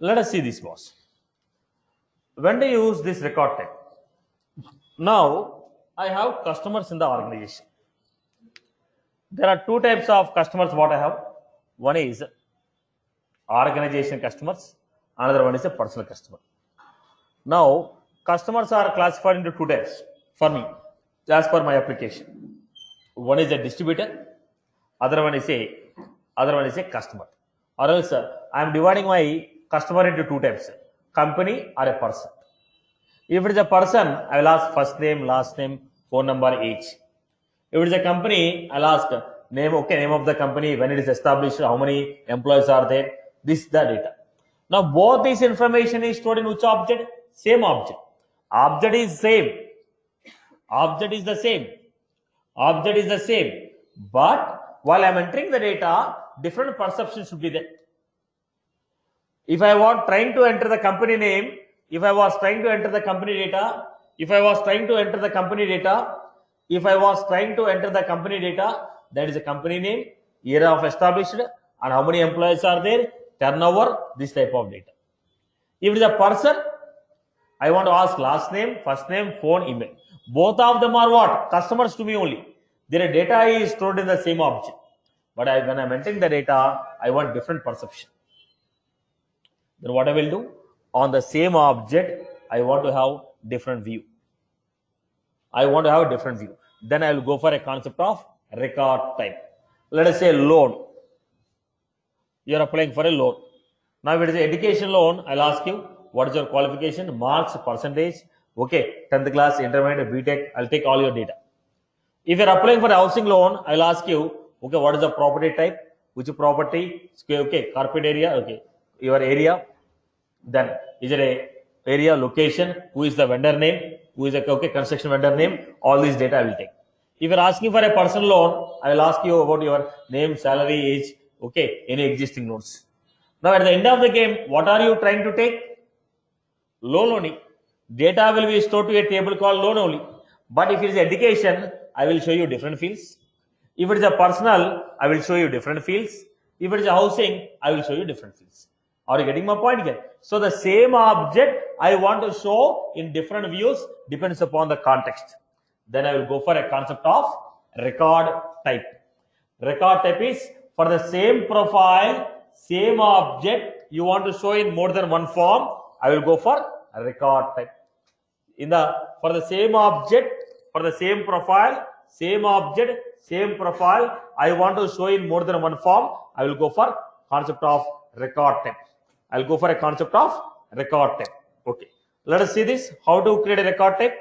Let us see this boss. When to use this record type? Now I have customers in the organization. There are two types of customers what I have. One is organization customers, another one is a personal customer. Now customers are classified into two types for me as per my application. One is a distributor, other one is a customer. Or else I am dividing my customer into two types, company or a person. If it is a person, I will ask first name, last name, phone number, age. If it is a company, I'll ask name of the company, when it is established, how many employees are there, this the data. Now both this information is stored in which object? Same object. Object is same. Object is the same. Object is the same. But while I am entering the data, different perceptions should be there. If I was trying to enter the company name, if I was trying to enter the company data, that is a company name, year of established, and how many employees are there, turnover, this type of data. If it is a person, I want to ask last name, first name, phone, email. Both of them are what? Customers to me only. Their data is stored in the same object. But when I am entering the data, I want different perception. Then what I will do? On the same object, I want to have different view. Then I will go for a concept of record type. Let us say loan. You are applying for a loan. Now if it is an education loan, I'll ask you, what is your qualification, marks, percentage, okay, 10th class, intermediate, BTech, I'll take all your data. If you are applying for a housing loan, I'll ask you, okay, what is the property type, which property, okay, carpet area, okay, your area, then is it a area, location, who is the vendor name, who is a construction vendor name, all these data I will take. If you are asking for a personal loan, I will ask you about your name, salary, age, okay, any existing loans. Now at the end of the game, what are you trying to take? Loan only. Data will be stored to a table called loan only. But if it is education, I will show you different fields. If it is a personal, I will show you different fields. If it is a housing, I will show you different fields. Are you getting my point here? So the same object I want to show in different views depends upon the context. Then I will go for a concept of record type. Record type is for the same profile, same object you want to show in more than one form, I will go for a record type. For the same object, for the same profile, same object, same profile, I want to show in more than one form, I will go for concept of record type. I will go for a concept of record type. Okay. Let us see this. How to create a record type?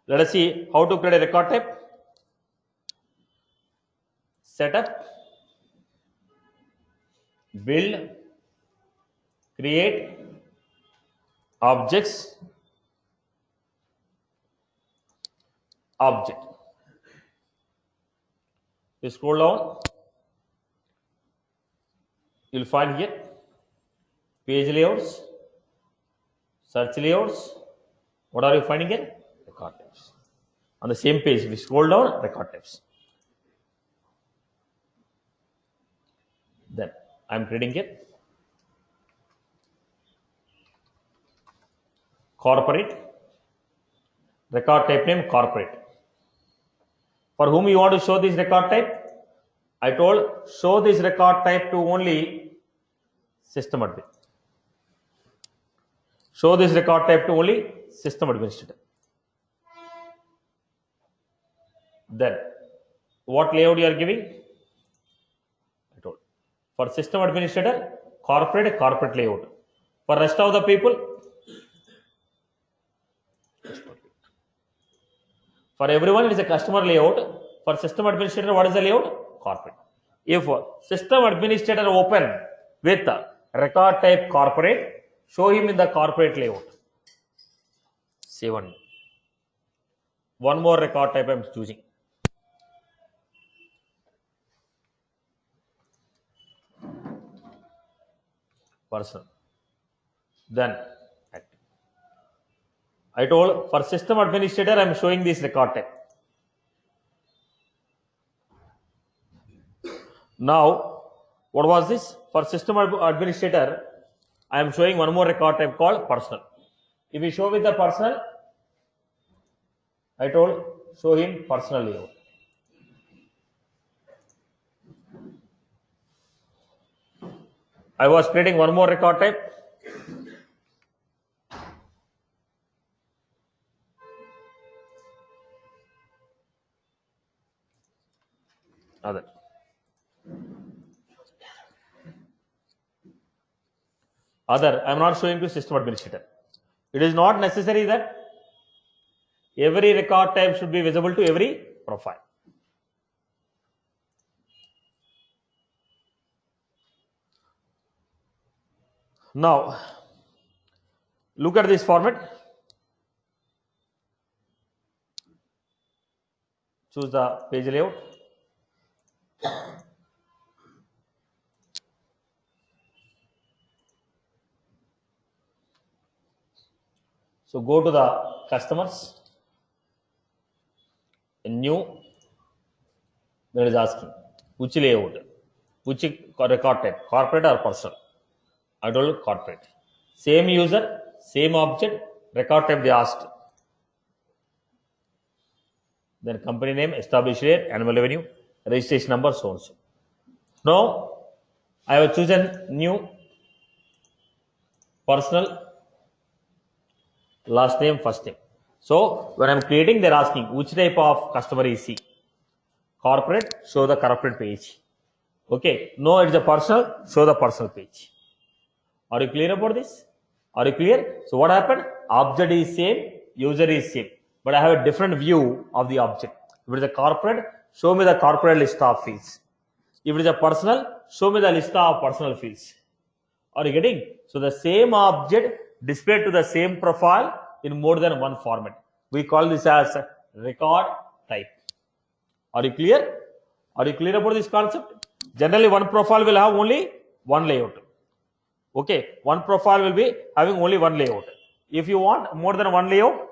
Let us see how to create a record type. Setup, build, create, objects, object. You scroll down, you will find here page layouts, search layouts. What are you finding here? Record types. On the same page, we scroll down, record types. Then I am creating it. Corporate. Record type name corporate. For whom you want to show this record type? I told show this record type to only system admin. Show this record type to only system administrator. Then what layout you are giving? I told for system administrator corporate layout. For rest of the people, for everyone it is a customer layout. For system administrator, what is the layout? Corporate. If system administrator open with record type corporate, show him in the corporate layout. Save one more record type I am choosing. Personal. Then I told for system administrator I am showing this record type. Now What was this? For system administrator, I am showing one more record type called personal. If we show with the personal, I told show him personal layout. I was creating one more record type. Other. I am not showing to system administrator. It is not necessary that every record type should be visible to every profile. Now, look at this format. Choose the page layout. So go to the customers. New. That is asking which layout, which record type, corporate or personal. I told corporate. Same user, same object, record type they asked. Then company name, established year, annual revenue, registration number, so and so. Now I have chosen new, personal, last name, first name. So when I'm creating, they're asking which type of customer is he. Corporate, show the corporate page. Okay, no, it's a personal, show the personal page. Are you clear about this? Are you clear? So what happened? Object is same, user is same, but I have a different view of the object. If it is a corporate, show me the corporate list of fields. If it is a personal, show me the list of personal fields. Are you getting? So the same object displayed to the same profile in more than one format. We call this as record type. Are you clear? Are you clear about this concept? Generally, one profile will have only one layout. Okay, one profile will be having only one layout. If you want more than one layout,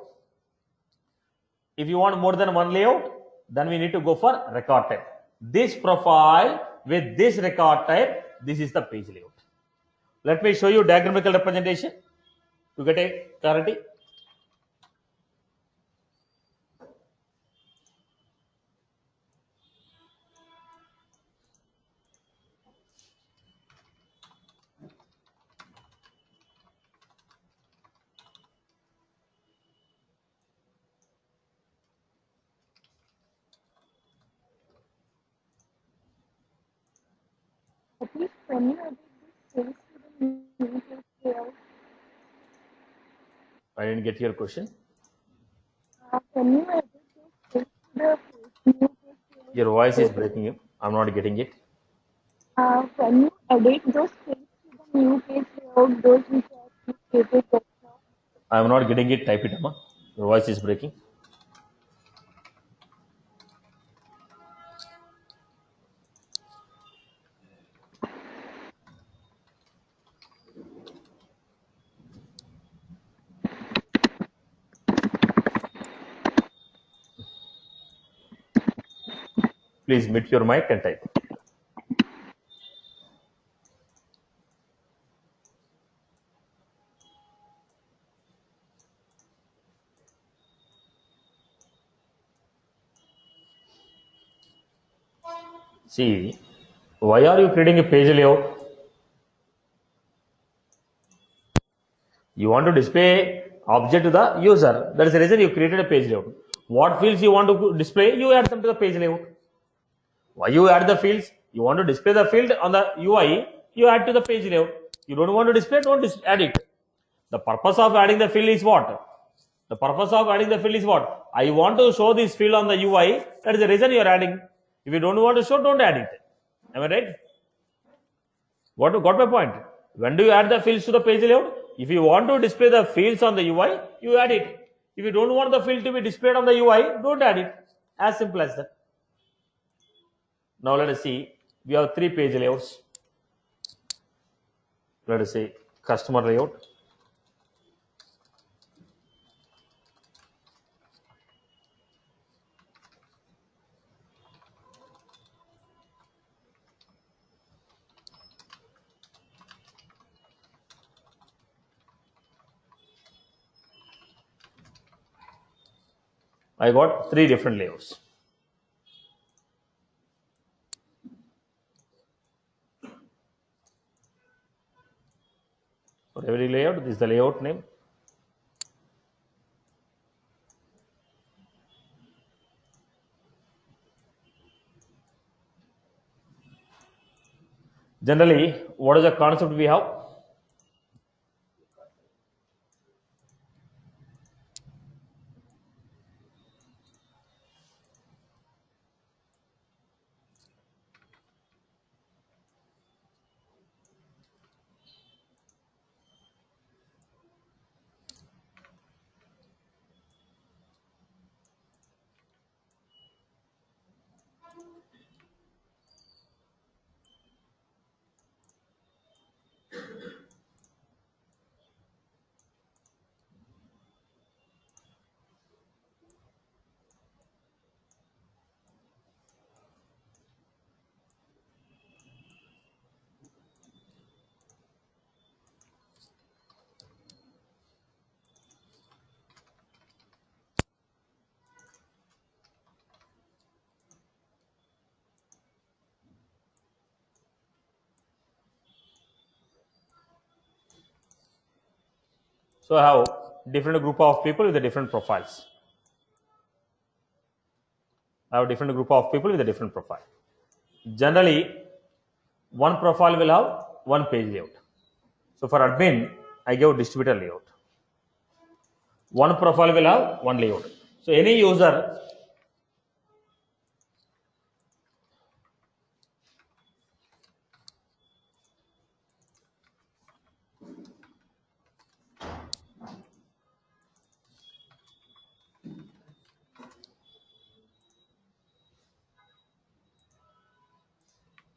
then we need to go for record type. This profile with this record type, this is the page layout. Let me show you diagrammatical representation to get a clarity. At least when you edit this page to the new page layout, I didn't get your question. when you edit this page to the new page layout, Your voice is breaking up. I'm not getting it. when you edit those pages to the new page layout, those which are created just now, I'm not getting it. Type it, Amma. Your voice is breaking. Please mute your mic and type. See, why are you creating a page layout? You want to display object to the user. That is the reason you created a page layout. What fields you want to display, you add them to the page layout. Why you add the fields? You want to display the field on the UI, you add to the page layout. You don't want to display, don't add it. The purpose of adding the field is what? The purpose of adding the field is what? I want to show this field on the UI. That is the reason you are adding. If you don't want to show, don't add it. Am I right? Got my point? When do you add the fields to the page layout? If you want to display the fields on the UI, you add it. If you don't want the field to be displayed on the UI, don't add it. As simple as that. Now let us see. We have 3 page layouts. Let us say customer layout. I got 3 different layouts. For every layout, this is the layout name. Generally, what is the concept we have? So I have different group of people with the different profiles. I have different group of people with a different profile. Generally, one profile will have one page layout. So for admin, I give distributor layout. One profile will have one layout. So any user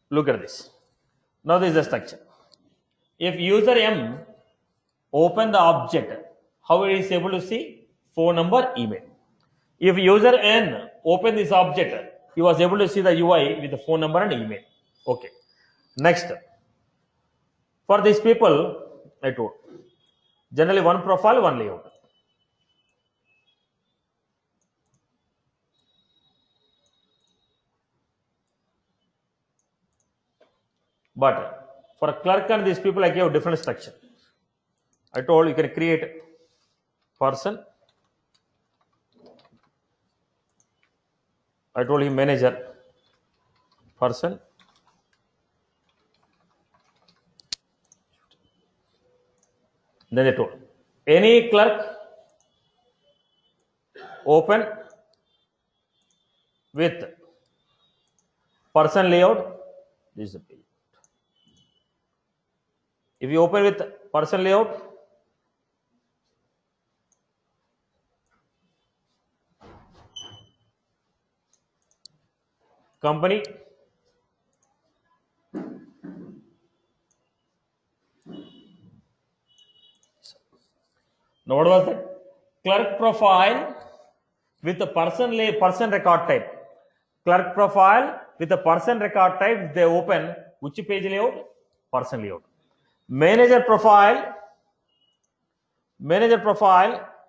look at this. Now this is the structure. If user M open the object, how he is able to see? Phone number, email. If user N open this object, he was able to see the UI with the phone number and email. Okay. Next, for these people, I told generally one profile, one layout. But for a clerk and these people, I gave different structure. I told you can create person. I told him manager, person. Then I told any clerk open with person layout. This is the page. If you open with person layout, company, now what was that? Clerk profile with the person record type. Clerk profile with the person record type, they open which page layout? Person layout. Manager profile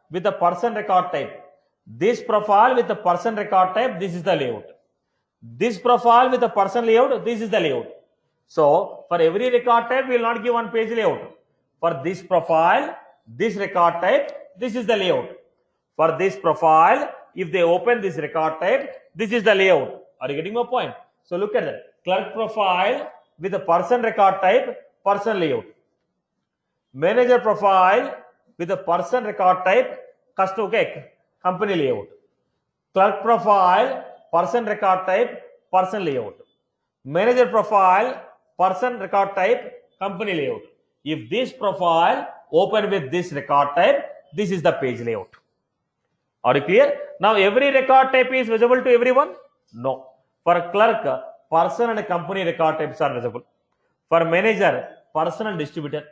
with the person record type. This profile with the person record type, this is the layout. This profile with the person layout, this is the layout. So for every record type, we will not give one page layout. For this profile, this record type, this is the layout. For this profile, if they open this record type, this is the layout. Are you getting my point? So look at that. Clerk profile with the person record type, person layout. Manager profile with the person record type, company layout. Clerk profile, person record type, person layout. Manager profile, person record type, company layout. If this profile open with this record type, this is the page layout. Are you clear? Now every record type is visible to everyone? No. For a clerk, person and company record types are visible. For manager, person and distributor.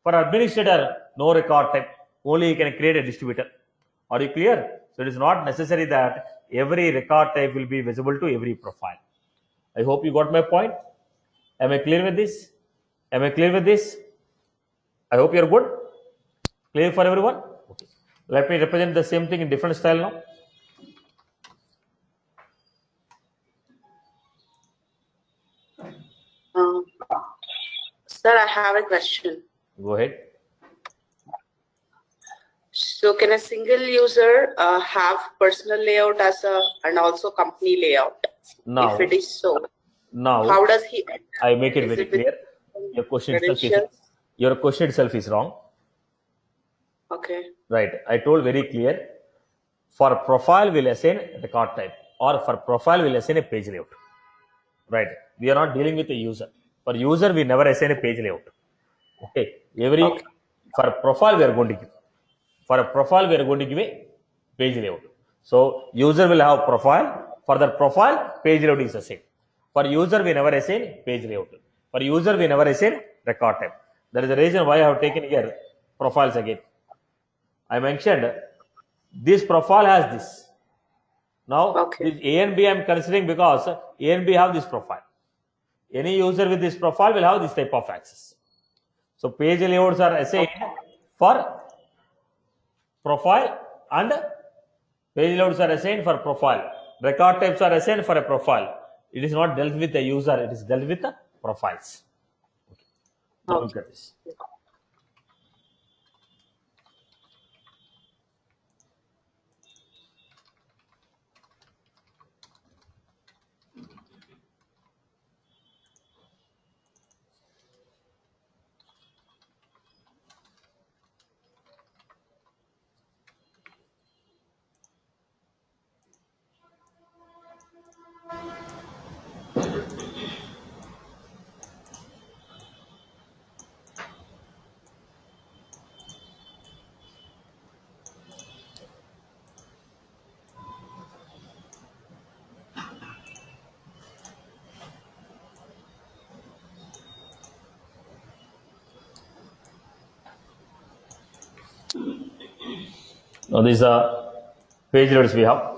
For administrator, no record type. Only you can create a distributor. Are you clear? So it is not necessary that every record type will be visible to every profile. I hope you got my point. Am I clear with this? Am I clear with this? I hope you are good. Clear for everyone? Okay. Let me represent the same thing in different style now. Sir, I have a question. Go ahead. So can a single user have personal layout as a and also company layout? Now, If it is so, now how does he? I make it Is very it with clear. credentials? Your question itself is wrong. Okay. Right. I told very clear. For profile, we'll assign record type, or for profile, we'll assign a page layout. Right. We are not dealing with the user. For user, we never assign a page layout. Okay. Okay. For profile, we are going to give. For a profile, we are going to give a page layout. So user will have profile. For the profile, page layout is the same. For user, we never assign page layout. For user, we never assign record type. That is the reason why I have taken here profiles again. I mentioned this profile has this. Now, Okay. this A and B I am considering because A and B have this profile. Any user with this profile will have this type of access. So, page layouts are assigned for profile and page layouts are assigned for profile. Record types are assigned for a profile. It is not dealt with the user, it is dealt with the profiles. Okay. Now look at this. Now these are page layouts we have.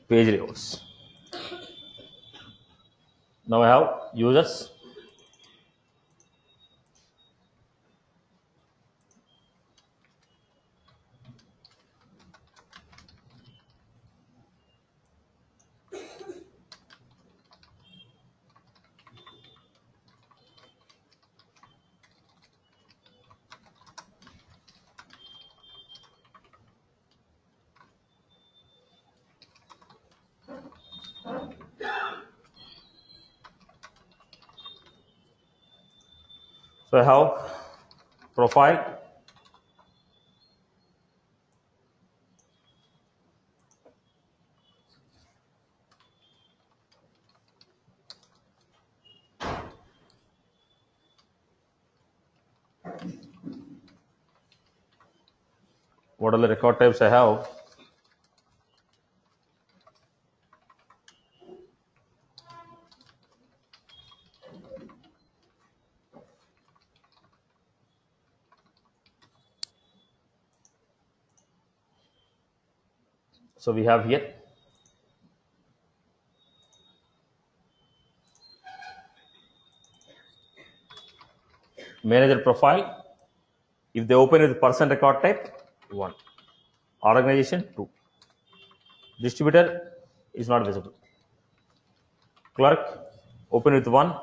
Page layouts. Now I have users. So I have profile, what are the record types I have? So we have here manager profile. If they open with person record type, 1. Organization, 2. Distributor is not visible. Clerk, open with 1.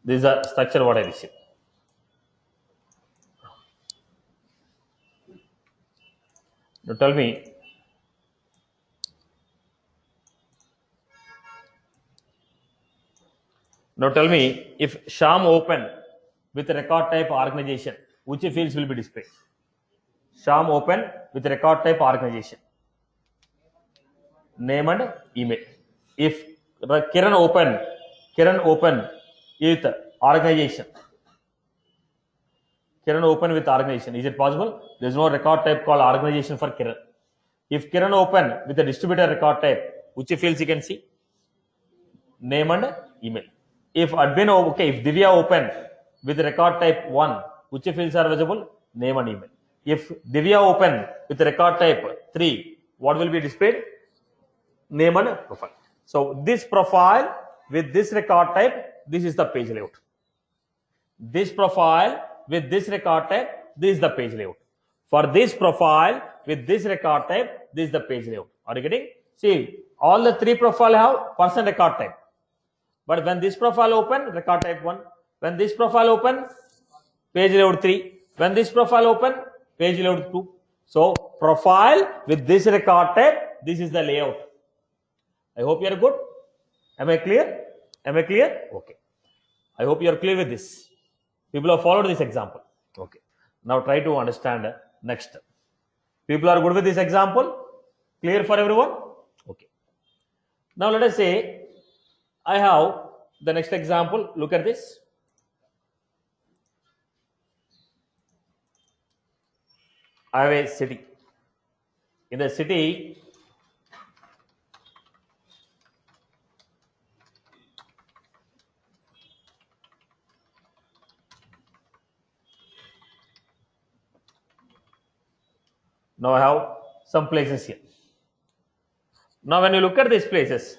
This is the structure what I received. Now tell me, if Sham open with record type organization, which fields will be displayed? Sham open with record type organization, name and email. If Kiran open with organization, Kiran open with organization, is it possible? There is no record type called organization for Kiran. If Kiran open with a distributor record type, which fields you can see? Name and email. If admin, if Divya open with record type 1, which fields are visible? Name and email. If Divya open with record type 3, What will be displayed? Name and profile. So this profile with this record type, this is the page layout. This profile with this record type, this is the page layout. For this profile with this record type, this is the page layout. Are you getting? See, all the three profile have person record type. But when this profile open, record type 1. When this profile open, page layout 3. When this profile open, page layout 2. So profile with this record type, this is the layout. I hope you are good. Am I clear? Am I clear? Okay. I hope you are clear with this. People have followed this example. Okay. Now try to understand next. People are good with this example? Clear for everyone? Okay. Now let us say I have the next example. Look at this. I have a city. In the city, now I have some places here. Now when you look at these places,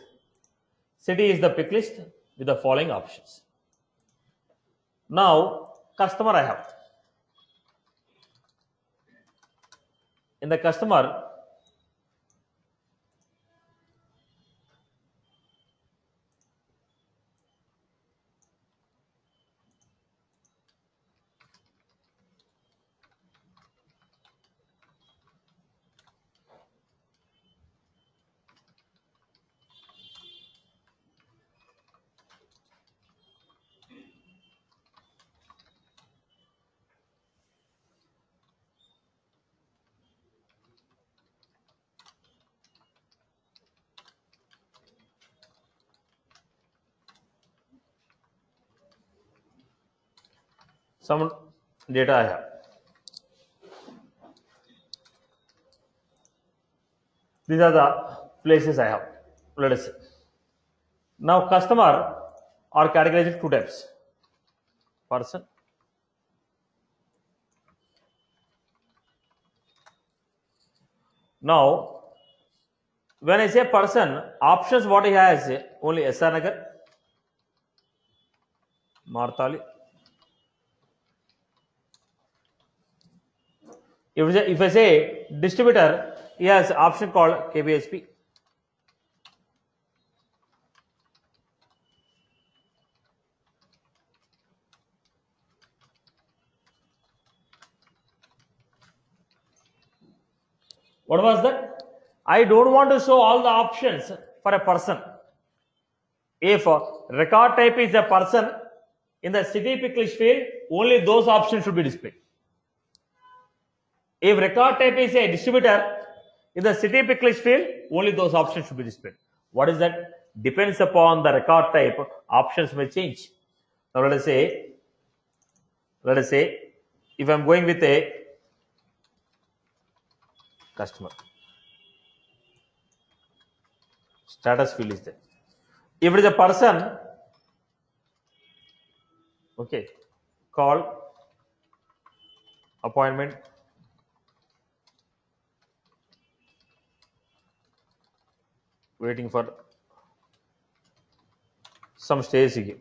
city is the pick list with the following options. Now customer I have. In the customer, some data I have. These are the places I have. Let us see. Now customer are categorized into two types. Person. Now when I say person, options what he has only SR Nagar, Martali. If I say distributor, he has option called KBHP. What was that? I don't want to show all the options for a person. If record type is a person, in the city pick list field, only those options should be displayed. If record type is a distributor, in the city pick list field, only those options should be displayed. What is that? Depends upon the record type, options may change. Now let us say, if I am going with a customer, status field is there. If it is a person, okay, call, appointment, waiting for some stage again.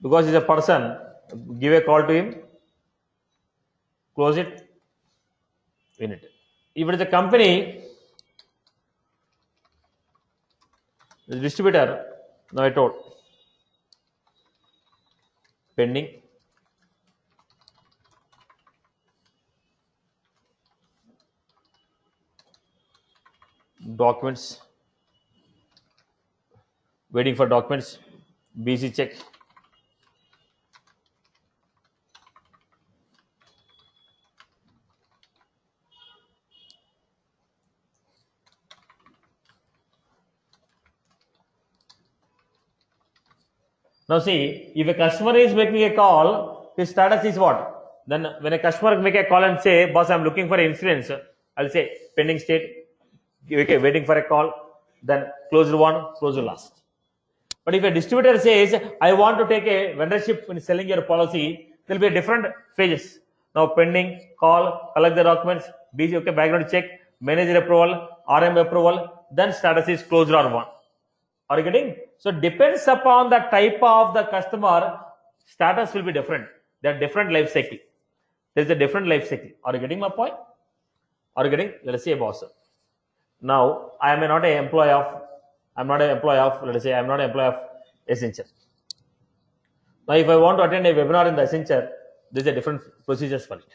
Because he's a person, give a call to him, close it, win it. If it is a company, the distributor, now I told, pending, documents, waiting for documents, BC check. Now see, if a customer is making a call, his status is what? Then when a customer make a call and say, boss, I'm looking for insurance, I'll say pending state, okay, waiting for a call, then closed one, closed last. But if a distributor says, I want to take a vendorship in selling your policy, there will be different phases. Now pending, call, collect the documents, BC, okay, background check, manager approval, RM approval, then status is closed or won. Are you getting? So depends upon the type of the customer, status will be different. There are different life cycle. There is a different life cycle. Are you getting my point? Are you getting? Let us say boss. Now I am not an employee of, let us say I am not an employee of Accenture. Now if I want to attend a webinar in the Accenture, there is a different procedures for it.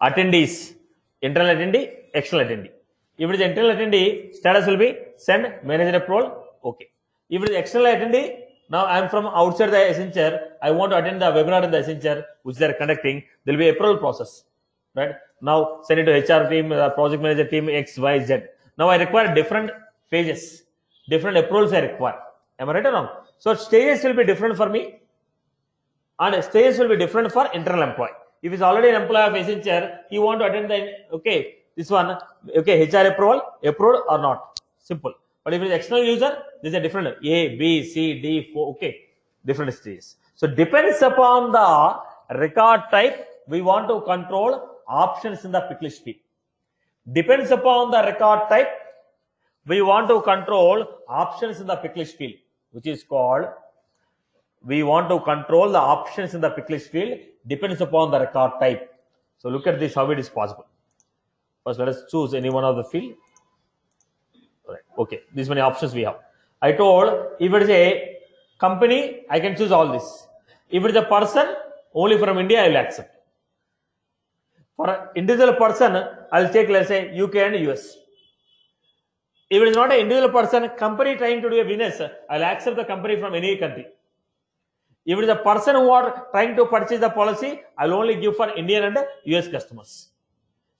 Attendees, internal attendee, external attendee. If it is internal attendee, status will be send, manager approval, okay. If it is external attendee, now I am from outside the Accenture, I want to attend the webinar in the Accenture, which they are conducting, there will be approval process, right? Now send it to HR team, project manager team, X, Y, Z. Now I require different phases, different approvals I require. Am I right or wrong? So stages will be different for me, and stages will be different for internal employee. If he's already an employee of Accenture, he want to attend the, okay, this one, okay, HR approval, approved or not, simple. But if it is external user, there is a different A, B, C, D, 4, okay, different stages. So depends upon the record type, we want to control options in the pick list field. Depends upon the record type, we want to control options in the pick list field, which is called, we want to control the options in the pick list field, depends upon the record type. So look at this, how it is possible. First, let us choose any one of the field. Right. Okay, these many options we have. I told if it is a company, I can choose all this. If it is a person, only from India I will accept. For an individual person, I will take, let's say, UK and US. If it is not an individual person, company trying to do a business, I will accept the company from any country. If it is a person who are trying to purchase the policy, I will only give for Indian and US customers.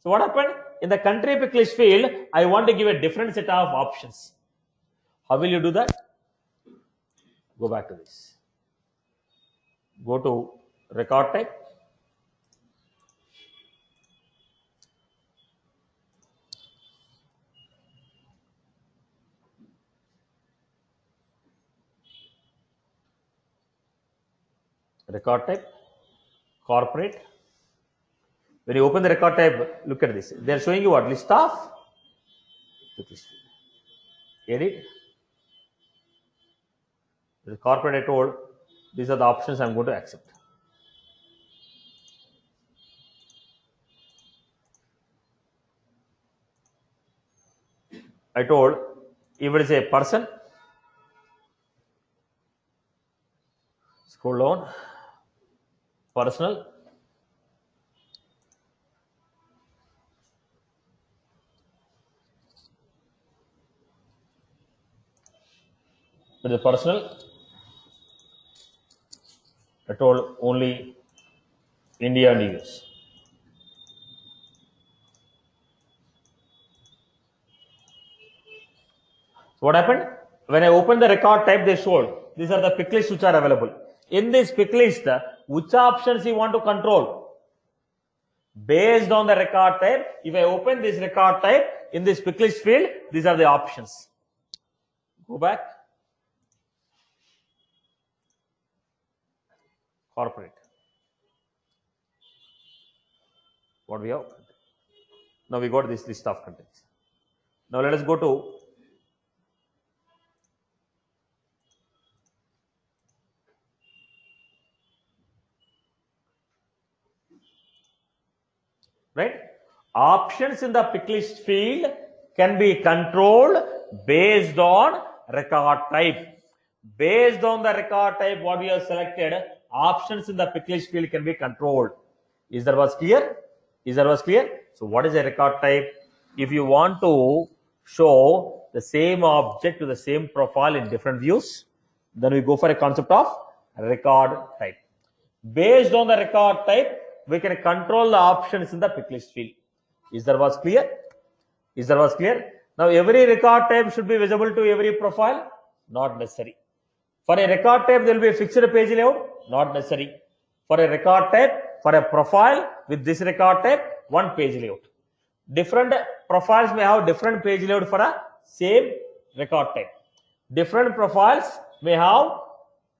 So what happened? In the country pick list field, I want to give a different set of options. How will you do that? Go back to this. Go to record type. Record type, corporate. When you open the record type, look at this. They are showing you what? List of edit. The corporate I told, these are the options I am going to accept. I told if it is a person, scroll down, personal. With the personal, I told only India and US. So what happened? When I opened the record type, they showed these are the pick lists which are available. In this pick list, which options you want to control? Based on the record type, if I open this record type in this pick list field, these are the options. Go back. Corporate. What we have? Now we got this list of contents. Now let us go to right. Options in the pick list field can be controlled based on record type. Based on the record type what we have selected, options in the pick list field can be controlled. Is that was clear? Is that was clear? So what is a record type? If you want to show the same object to the same profile in different views, then we go for a concept of record type. Based on the record type, we can control the options in the pick list field. Is that was clear? Is that was clear? Now every record type should be visible to every profile? Not necessary. For a record type, there will be a fixed page layout? Not necessary. For a record type, for a profile with this record type, one page layout. Different profiles may have different page layout for a same record type. Different profiles may have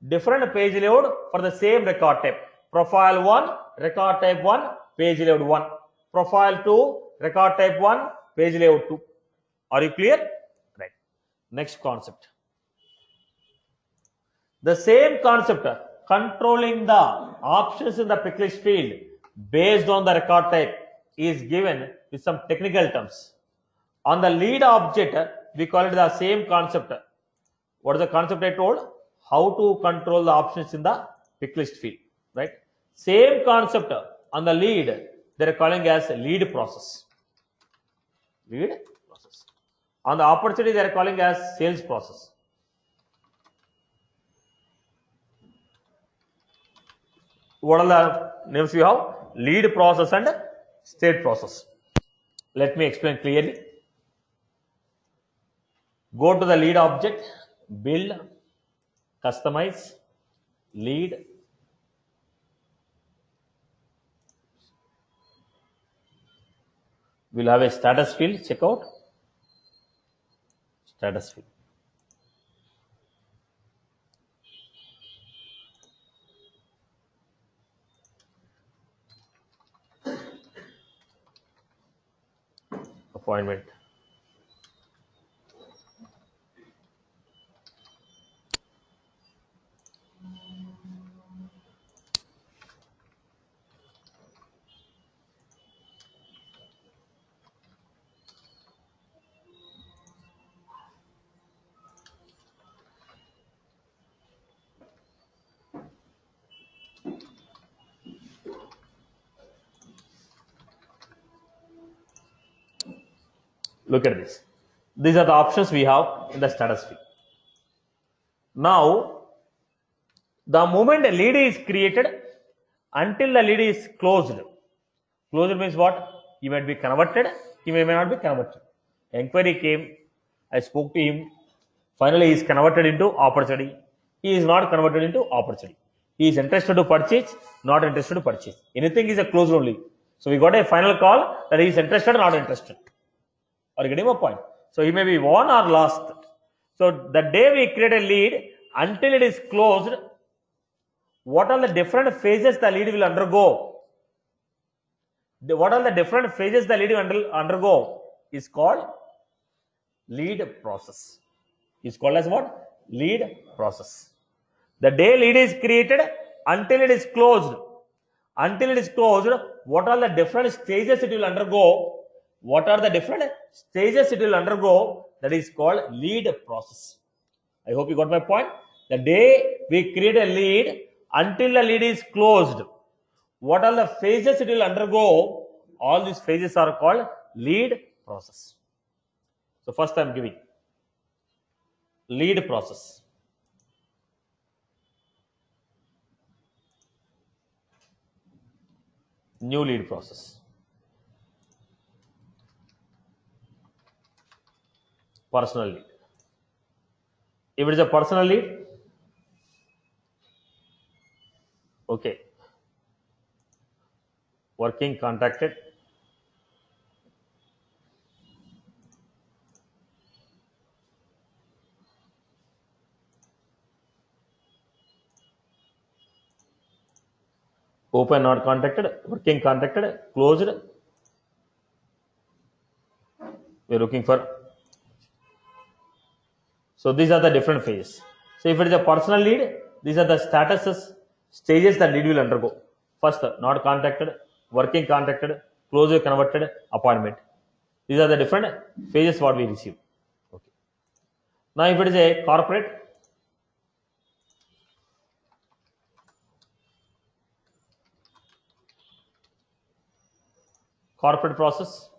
different page layout for the same record type. Profile 1, record type 1, page layout 1. Profile 2, record type 1, page layout 2. Are you clear? Right. Next concept. The same concept, controlling the options in the pick list field based on the record type, is given with some technical terms. On the lead object, we call it the same concept. What is the concept I told? How to control the options in the pick list field, right? Same concept on the lead, they are calling as lead process. Lead process. On the opportunity, they are calling as sales process. What are the names we have? Lead process and state process. Let me explain clearly. Go to the lead object, build, customize, lead. We'll have a status field, check out. Status field. Appointment. Look at this. These are the options we have in the status field. Now, the moment a lead is created until the lead is closed. Closed means what? He might be converted, he may not be converted. Enquiry came, I spoke to him, finally he is converted into opportunity. He is not converted into opportunity. He is interested to purchase, not interested to purchase. Anything is a closed only. So we got a final call that he is interested or not interested. Are you getting my point? So he may be won or lost. So the day we create a lead until it is closed, what are the different phases the lead will undergo? What are the different phases the lead will undergo is called lead process. Is called as what? Lead process. The day lead is created until it is closed. Until it is closed, what are the different stages it will undergo? What are the different stages it will undergo? That is called lead process. I hope you got my point. The day we create a lead until the lead is closed, what are the phases it will undergo? All these phases are called lead process. So first I am giving lead process. New lead process. Personal lead. If it is a personal lead, okay. Working contacted. Open not contacted, working contacted, closed. We are looking for. So these are the different phases. So if it is a personal lead, these are the statuses, stages that lead will undergo. First, not contacted, working contacted, closed, converted, appointment. These are the different phases what we receive. Okay. Now if it is a corporate, process.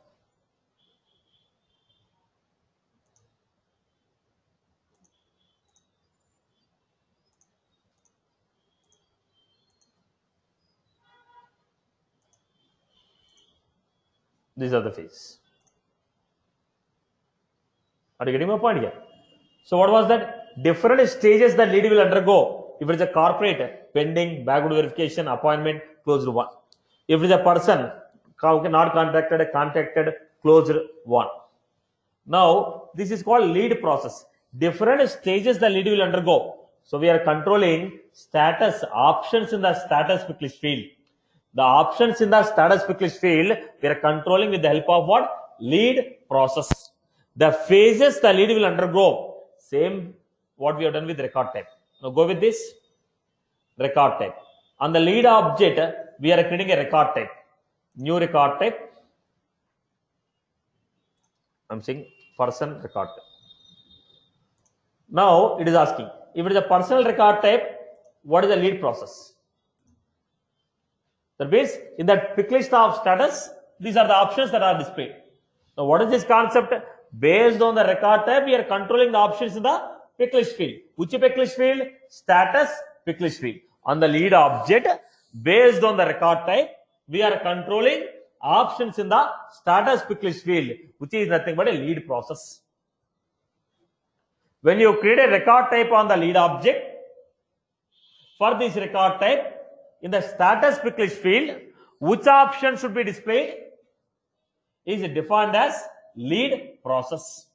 These are the phases. Are you getting my point here? So what was that? Different stages that lead will undergo. If it is a corporate, pending, backward verification, appointment, closed one. If it is a person, not contacted, contacted, closed one. Now, this is called lead process. different stages the lead will undergo. So we are controlling status options in the status quick list field. The options in the status quick list field, we are controlling with the help of what? Lead process. The phases the lead will undergo, same what we have done with record type. Now go with this record type. On the lead object, we are creating a record type. New record type. I'm saying person record type. Now it is asking, if it is a personal record type, what is the lead process? That means in that pick list of status, these are the options that are displayed. Now what is this concept? Based on the record type, we are controlling the options in the pick list field. Which pick list field? Status pick list field. On the lead object, based on the record type, we are controlling options in the status pick list field, which is nothing but a lead process. When you create a record type on the lead object, for this record type, in the status pick list field, which option should be displayed is defined as lead process.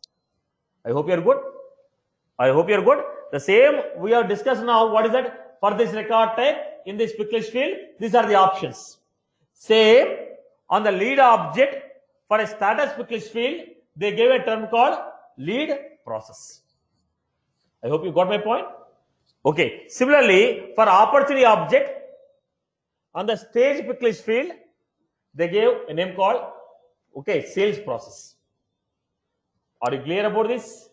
I hope you are good. I hope you are good. The same we have discussed now. What is that? For this record type, in this pick list field, these are the options. Same on the lead object, for a status pick list field, they gave a term called lead process. I hope you got my point. Okay. Similarly, for opportunity object, on the stage pick list field, they gave a name called sales process. Are you clear about this?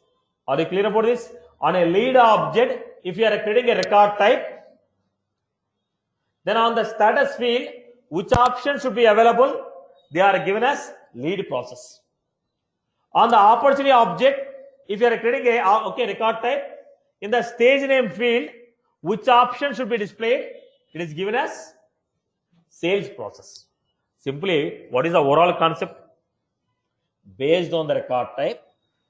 Are you clear about this? On a lead object, if you are creating a record type, then on the status field, which option should be available? They are given as lead process. On the opportunity object, if you are creating a record type, in the stage name field, which option should be displayed? It is given as sales process. Simply, what is the overall concept? Based on the record type,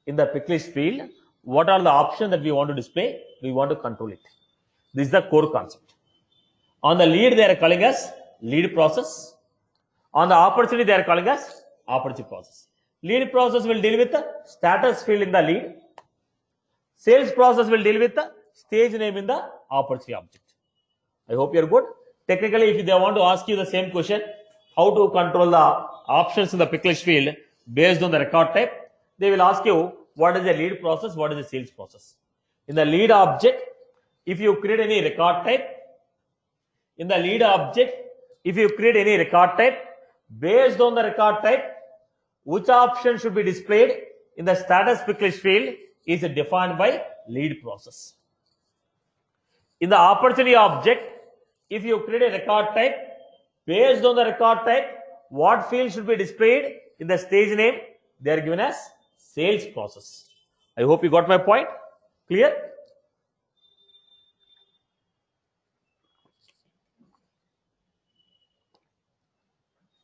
in the pick list field, what are the options that we want to display? We want to control it. This is the core concept. On the lead, they are calling us lead process. On the opportunity, they are calling us opportunity process. Lead process will deal with the status field in the lead. Sales process will deal with the stage name in the opportunity object. I hope you are good. Technically, if they want to ask you the same question, how to control the options in the pick list field based on the record type, they will ask you what is the lead process, what is the sales process. In the lead object, if you create any record type, in the lead object, if you create any record type, based on the record type, which option should be displayed in the status pick list field is defined by lead process. In the opportunity object, if you create a record type, based on the record type, what field should be displayed in the stage name? They are given as sales process. I hope you got my point. Clear?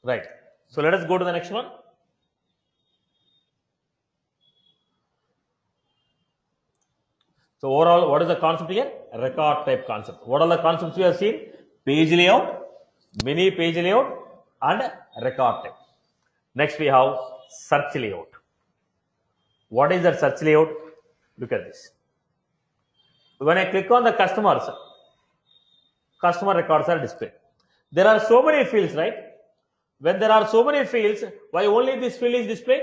Right. So let us go to the next one. So overall, what is the concept here? Record type concept. What are the concepts we have seen? Page layout, mini page layout, and record type. Next we have search layout. What is that search layout? Look at this. When I click on the customers, customer records are displayed. There are so many fields, right? When there are so many fields, why only this field is displayed?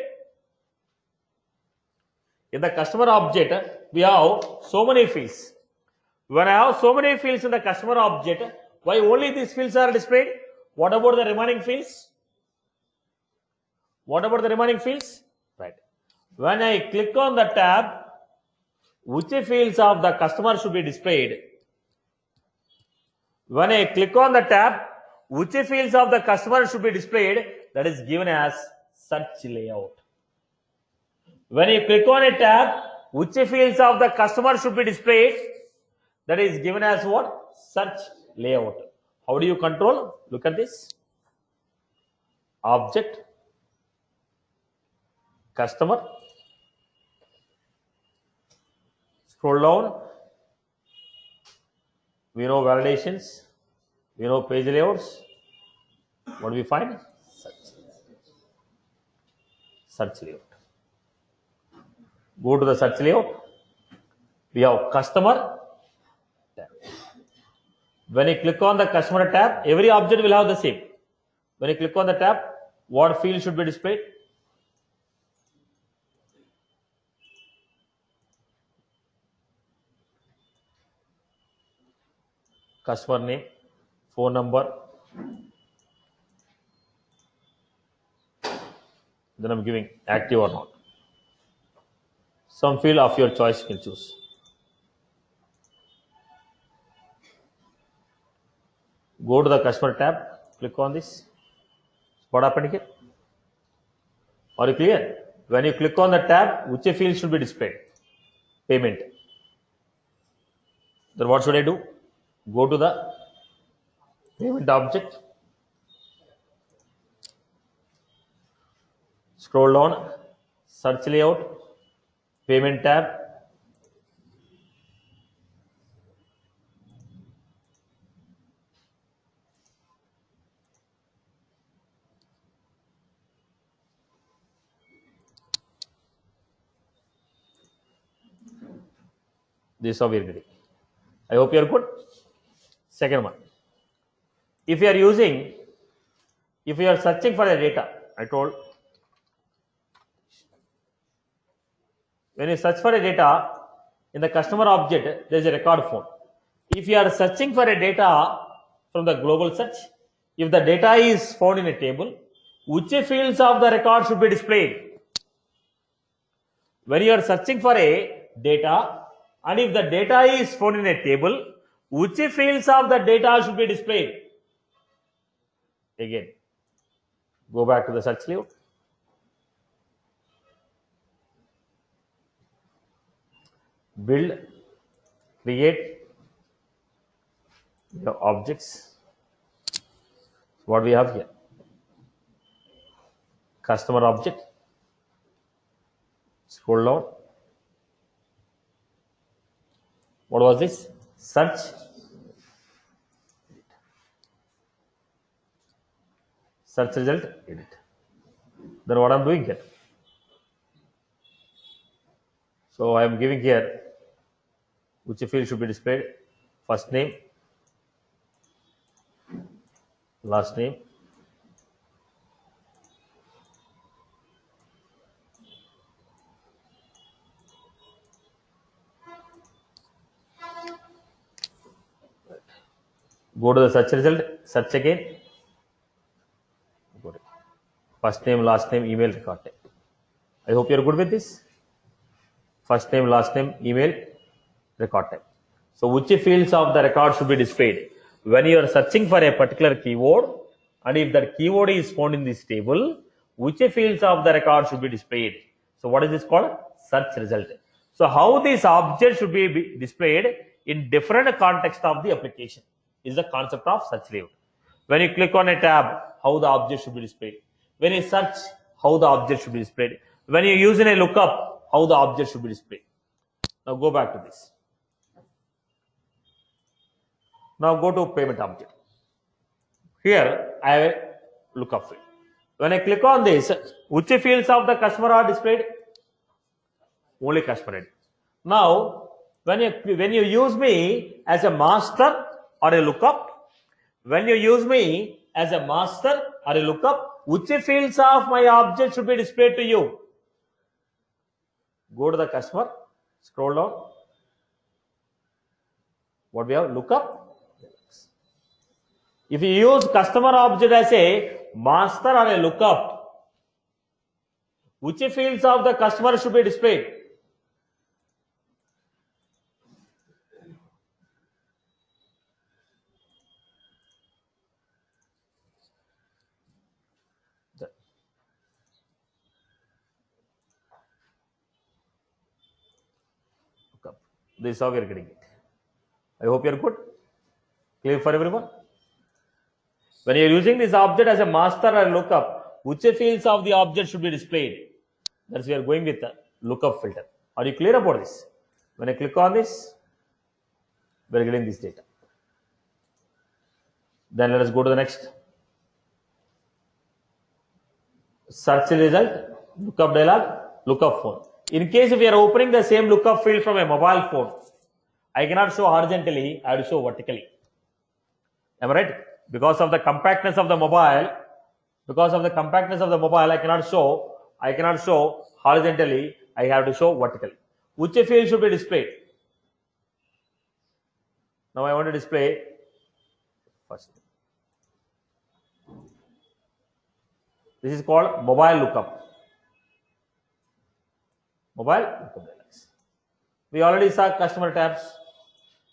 In the customer object, we have so many fields. When I have so many fields in the customer object, why only these fields are displayed? What about the remaining fields? What about the remaining fields? Right. When I click on the tab, which fields of the customer should be displayed? When I click on the tab, which fields of the customer should be displayed? That is given as search layout. When you click on a tab, which fields of the customer should be displayed? That is given as what? Search layout. How do you control? Look at this. Object, customer, scroll down, we know validations, we know page layouts. What do we find? Search layout. Go to the search layout. We have customer tab. When you click on the customer tab, every object will have the same. When you click on the tab, what field should be displayed? Customer name, phone number. Then I'm giving active or not. Some field of your choice you can choose. Go to the customer tab, click on this. What happened here? Are you clear? When you click on the tab, which field should be displayed? Payment. Then what should I do? Go to the payment object. Scroll down, search layout, payment tab. This is how we are getting. I hope you are good. Second one. If you are searching for a data, I told, when you search for a data in the customer object, there is a record phone. If you are searching for a data from the global search, if the data is found in a table, which fields of the record should be displayed? When you are searching for a data, and if the data is found in a table, which fields of the data should be displayed? Again, go back to the search layout. Build, create the objects. What we have here? Customer object. Scroll down. What was this? Search. Search result, edit. Then what I'm doing here? So I am giving here which field should be displayed. First name, last name, go to the search result, search again. First name, last name, email, record type. I hope you are good with this. First name, last name, email, record type. So which fields of the record should be displayed? When you are searching for a particular keyword, and if that keyword is found in this table, which fields of the record should be displayed? So what is this called? Search result. So how this object should be displayed in different context of the application is the concept of search layout. When you click on a tab, how the object should be displayed. When you search, how the object should be displayed. When you use in a lookup, how the object should be displayed. Now go back to this. Now go to payment object. Here I have a lookup field. When I click on this, which fields of the customer are displayed? Only customer ID. Now when you use me as a master or a lookup, when you use me as a master or a lookup, which fields of my object should be displayed to you? Go to the customer, scroll down. What we have? Lookup. If you use customer object as a master or a lookup, which fields of the customer should be displayed? This is how we are getting it. I hope you are good. Clear for everyone? When you are using this object as a master or a lookup, which fields of the object should be displayed? That's we are going with the lookup filter. Are you clear about this? When I click on this, we are getting this data. Then let us go to the next. Search result, lookup dialog, lookup phone. In case if we are opening the same lookup field from a mobile phone, I cannot show horizontally, I have to show vertically. Am I right? Because of the compactness of the mobile, I cannot show horizontally, I have to show vertically. Which field should be displayed? Now I want to display first. This is called mobile lookup. We already saw customer tabs.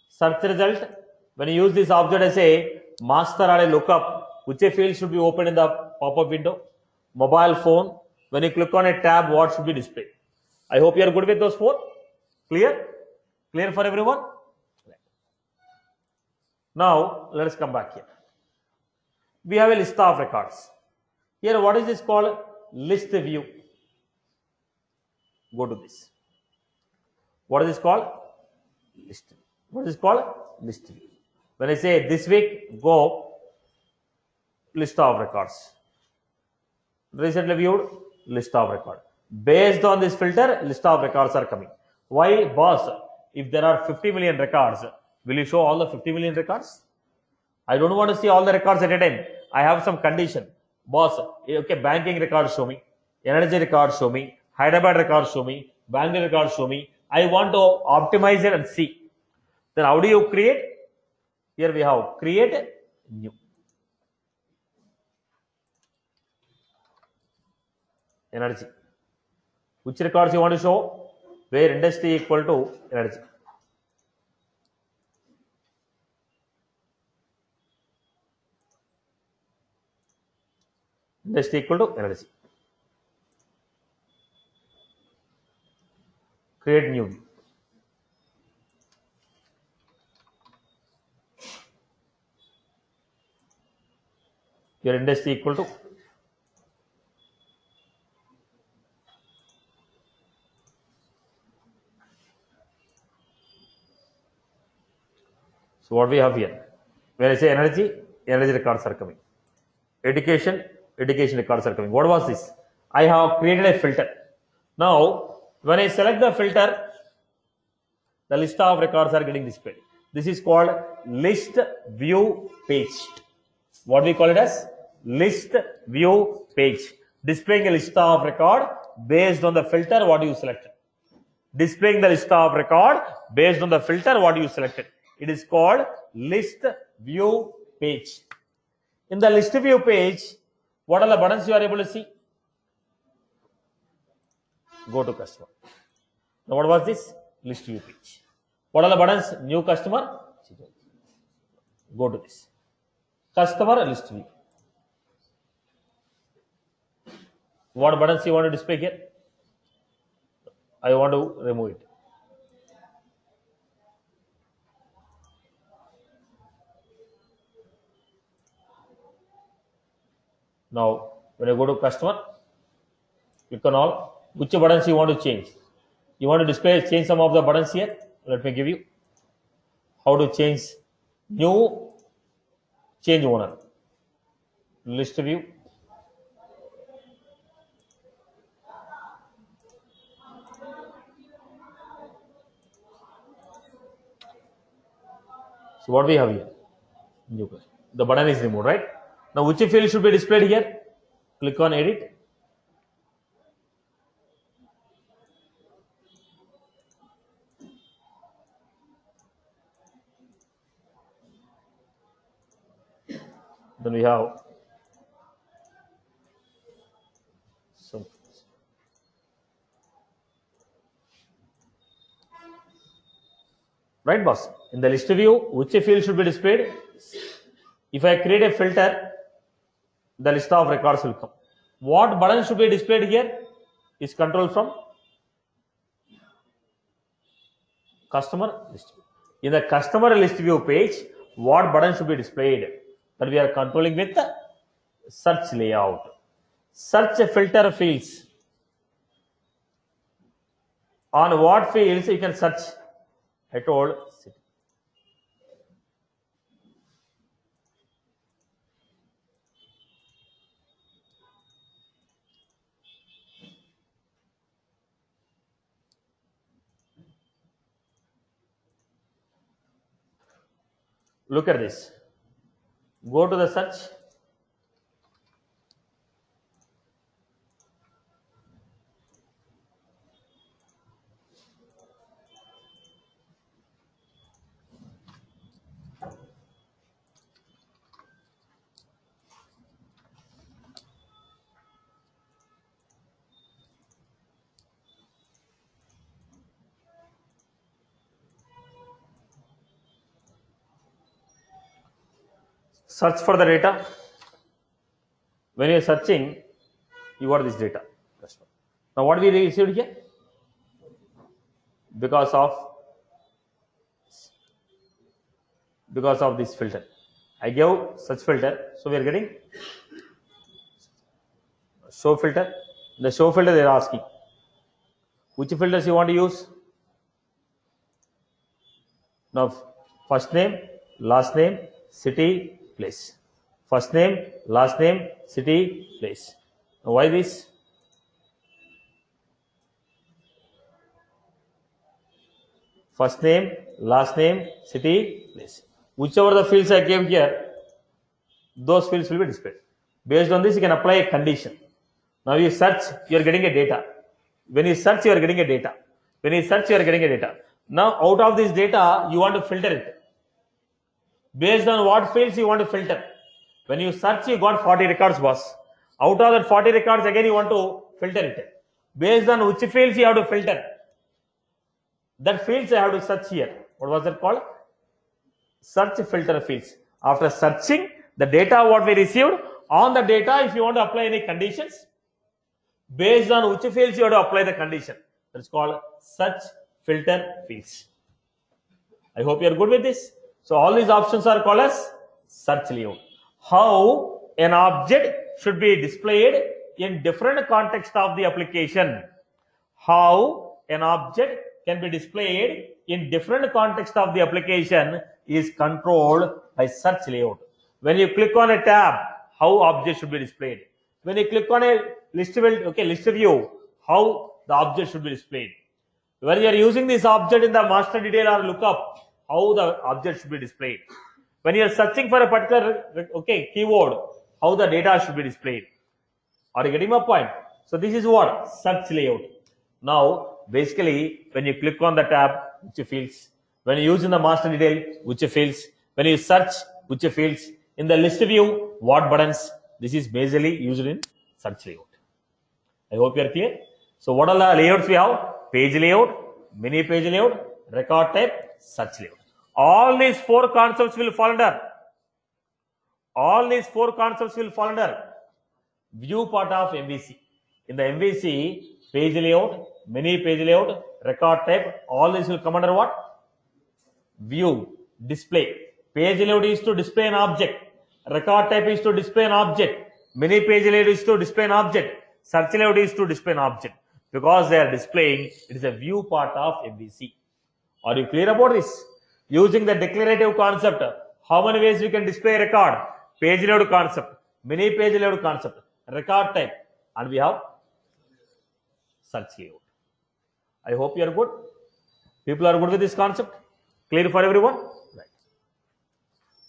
Search result. When you use this object as a master or a lookup, which field should be opened in the pop-up window? Mobile phone. When you click on a tab, what should be displayed? I hope you are good with those four. Clear? Clear for everyone? Now, let us come back here. We have a list of records. Here, what is this called? List view. Go to this. What is this called? List. What is called? List view. When I say this week, go list of records. Recently viewed, list of record. Based on this filter, list of records are coming. Why, boss? If there are 50 million records, will you show all the 50 million records? I don't want to see all the records at a time. I have some condition. Boss, okay, banking records show me, energy records show me, Hyderabad records show me, Bangalore records show me. I want to optimize it and see. Then how do you create? Here we have create new. Energy. Which records you want to show? Where industry equal to energy. Industry equal to energy. Create new view. Your industry equal to so what we have here, when I say energy, energy records are coming. Education, education records are coming. What was this? I have created a filter. Now, when I select the filter, the list of records are getting displayed. This is called list view page. What we call it as? List view page. Displaying a list of record based on the filter what you selected. Displaying the list of record based on the filter what you selected. It is called list view page. In the list view page, what are the buttons you are able to see? Go to customer. Now what was this? List view page. What are the buttons? New customer. Go to this. Customer list view. What buttons you want to display here? I want to remove it. Now, when I go to customer, click on all. Which buttons you want to change? You want to change some of the buttons here. Let me give you how to change new, change owner, list view. So what we have here? New customer. The button is removed, right? Now which field should be displayed here? Click on edit. Then we have some. Right, boss? In the list view, which field should be displayed? If I create a filter, the list of records will come. What button should be displayed here? Is control from customer list view. In the customer list view page, what button should be displayed? That we are controlling with the search layout. Search filter fields. On what fields you can search? I told city. Look at this. Go to the search. Search for the data. When you are searching, you got this data. Now what we received here? Because of this filter. I gave such filter, so we are getting show filter. The show filter they are asking which filters you want to use. Now first name, last name, city, place. First name, last name, city, place. Now why this? First name, last name, city, place. Whichever the fields I gave here, those fields will be displayed. Based on this, you can apply a condition. Now you search, you are getting a data. When you search, you are getting a data. When you search, you are getting a data. Now out of this data, you want to filter it. Based on what fields you want to filter. When you search, you got 40 records, boss. Out of that 40 records, again you want to filter it. Based on which fields you have to filter. That fields I have to search here. What was that called? Search filter fields. After searching the data what we received, on the data if you want to apply any conditions, based on which fields you have to apply the condition. That's called search filter fields. I hope you are good with this. So all these options are called as search layout. How an object should be displayed in different context of the application. How an object can be displayed in different context of the application is controlled by search layout. When you click on a tab, how object should be displayed. When you click on a list view, how the object should be displayed. When you are using this object in the master detail or lookup, how the object should be displayed. When you are searching for a particular keyword, how the data should be displayed. Are you getting my point? So this is what? Search layout. Now, basically, when you click on the tab, which fields? When you use in the master detail, which fields? When you search, which fields? In the list view, what buttons? This is basically used in search layout. I hope you are clear. So what are the layouts we have? Page layout, mini page layout, record type, search layout. All these four concepts will fall under. All these four concepts will fall under view part of MVC. In the MVC, page layout, mini page layout, record type, all this will come under what? View, display. Page layout is to display an object. Record type is to display an object. Mini page layout is to display an object. Search layout is to display an object. Because they are displaying, it is a view part of MVC. Are you clear about this? Using the declarative concept, how many ways we can display a record? Page layout concept, mini page layout concept, record type, and we have search layout. I hope you are good. People are good with this concept. Clear for everyone? Right.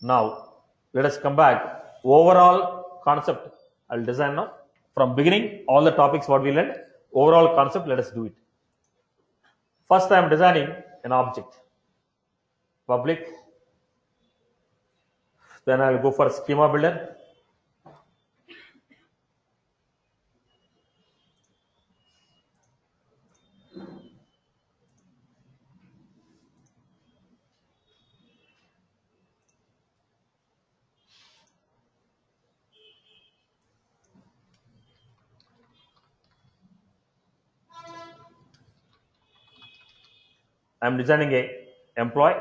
Now, let us come back. Overall concept, I will design now. From beginning, all the topics what we learned, overall concept, let us do it. First, I am designing an object. Public. Then I will go for schema builder. I am designing a employee.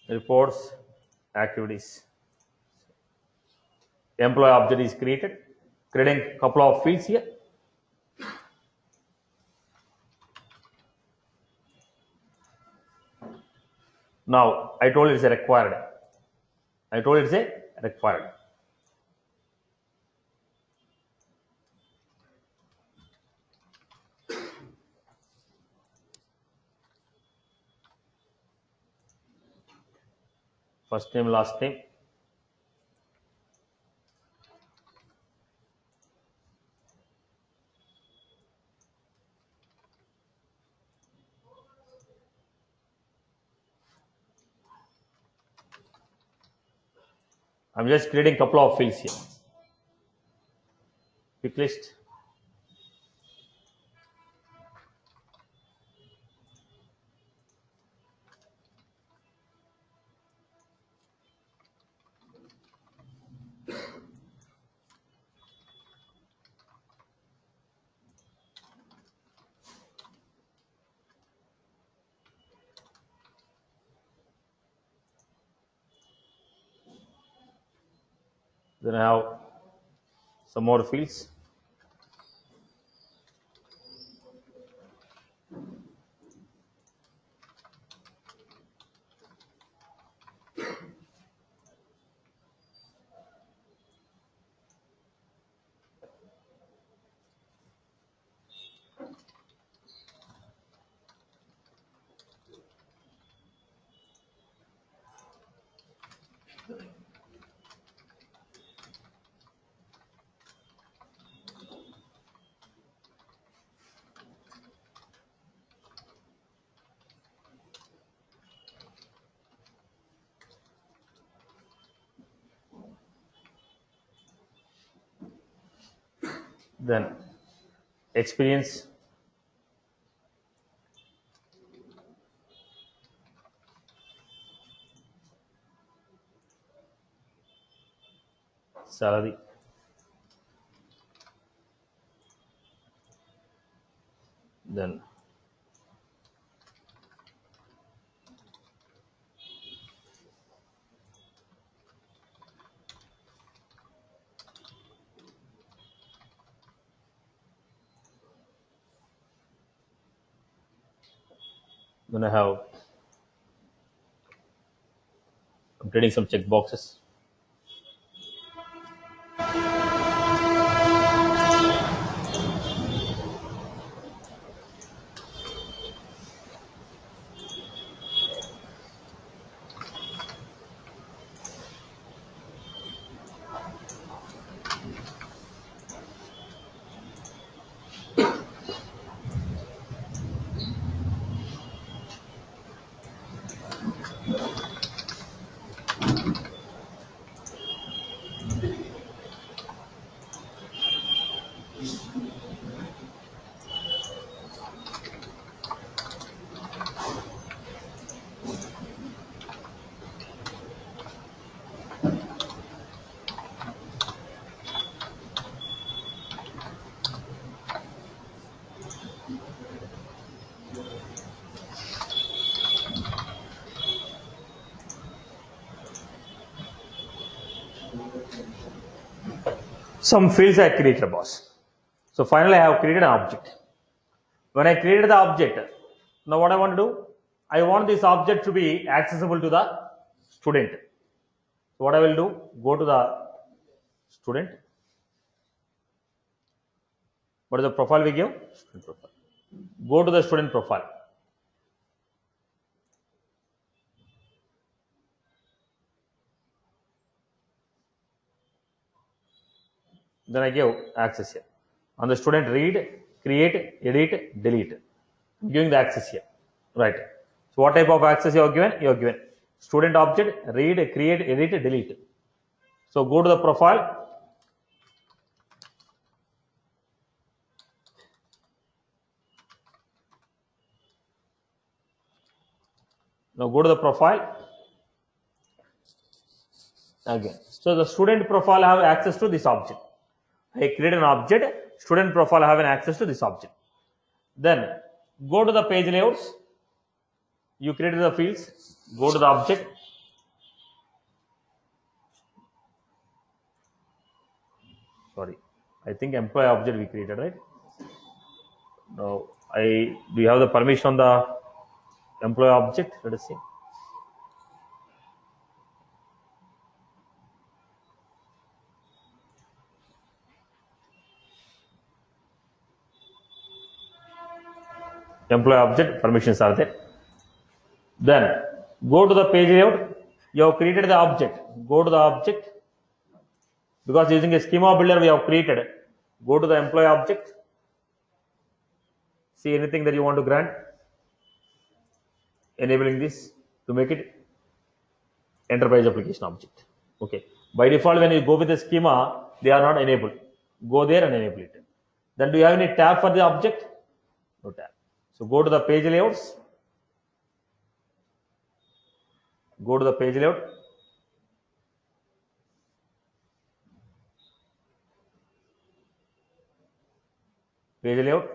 Reports, activities. Employee object is created. Creating a couple of fields here. Now, I told it's a required. I told it's a required. first name, last name. I'm just creating a couple of fields here. Quick list. Then I have some more fields. Then experience. Salary. Then I have, I'm creating some check boxes. Some fields I created, boss. So finally I have created an object. When I created the object, now what I want to do, I want this object to be accessible to the student. So what I will do, go to the student. What is the profile we give? Student profile. Go to the student profile. Then I give access here. On the student, read, create, edit, delete. I'm giving the access here. Right. So what type of access you are given? You are given student object, read, create, edit, delete. So go to the profile. Now go to the profile. Again. So the student profile have access to this object. I create an object, student profile have an access to this object. Then go to the page layouts. You created the fields. Go to the object. Sorry, I think employee object we created, right? Now do you have the permission on the employee object? Let us see. Employee object permissions are there. Then go to the page layout. You have created the object. Go to the object. Because using a schema builder we have created. Go to the employee object. See anything that you want to grant. Enabling this to make it enterprise application object. Okay. By default, when you go with the schema, they are not enabled. Go there and enable it. Then do you have any tab for the object? No tab. So go to the page layouts. Go to the page layout. Page layout.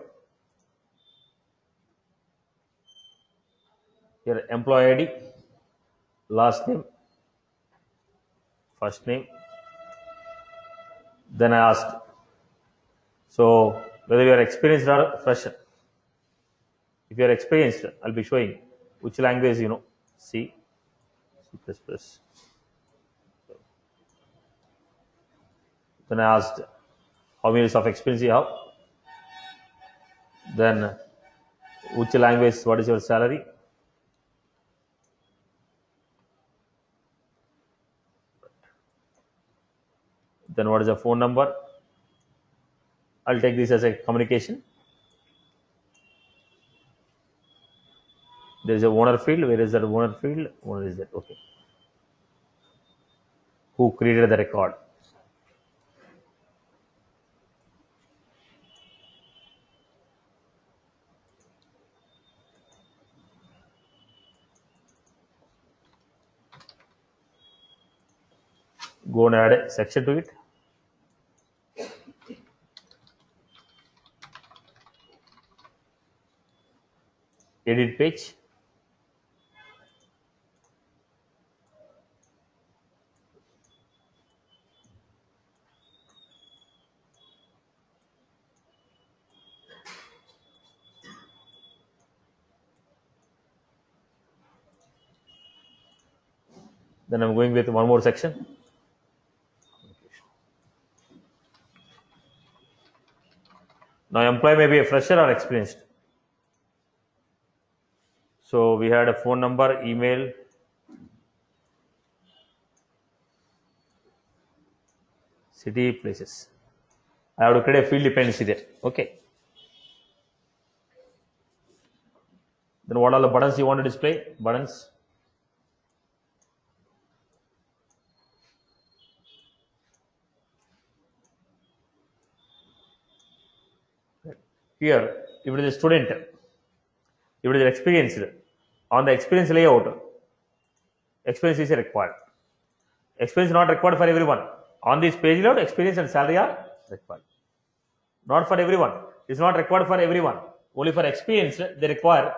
Here employee ID, last name, first name. Then I asked, so whether you are experienced or fresher. If you are experienced, I'll be showing which language you know. C, C++. Then I asked how many years of experience you have. Then which language, what is your salary? Then what is the phone number? I'll take this as a communication. There is a owner field. Where is that owner field? Owner is that. Okay. Who created the record? Go and add a section to it. Edit page. Then I'm going with one more section. Now employee may be a fresher or experienced. So we had a phone number, email, city, places. I have to create a field dependency there. Okay. Then what are the buttons you want to display? Buttons. Here, if it is a student, if it is experienced, on the experience layout, experience is required. Experience is not required for everyone. On this page layout, experience and salary are required. Not for everyone. It's not required for everyone. Only for experience, they require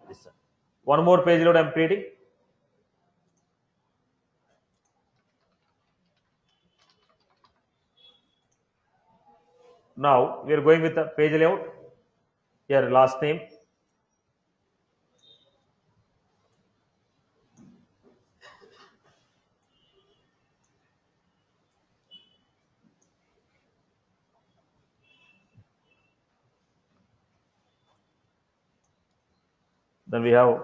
this. One more page layout I'm creating. Now we are going with the page layout. Here last name. Then we have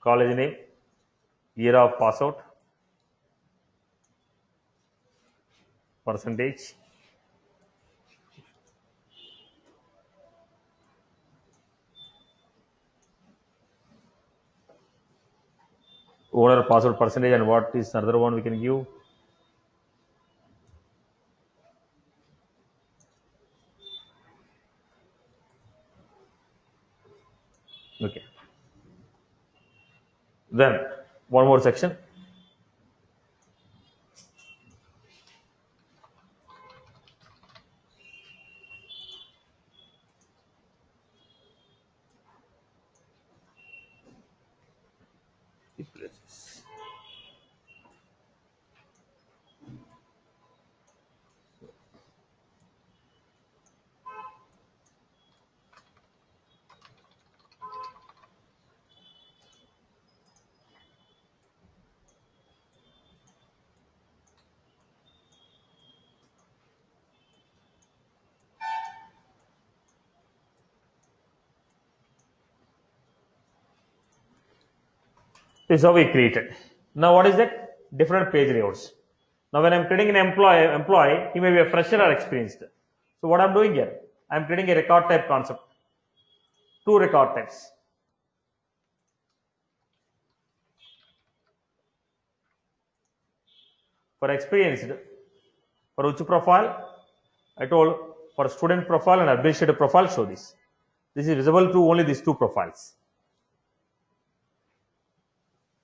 college name, year of pass out, percentage, owner pass out percentage, and what is another one we can give? Okay. Then one more section. This is how we created. Now what is that? Different page layouts. Now when I'm creating an employee, he may be a fresher or experienced. So what I'm doing here, I'm creating a record type concept. Two record types. For experienced, for Uchu profile, I told for student profile and administrative profile, show this. This is visible to only these two profiles.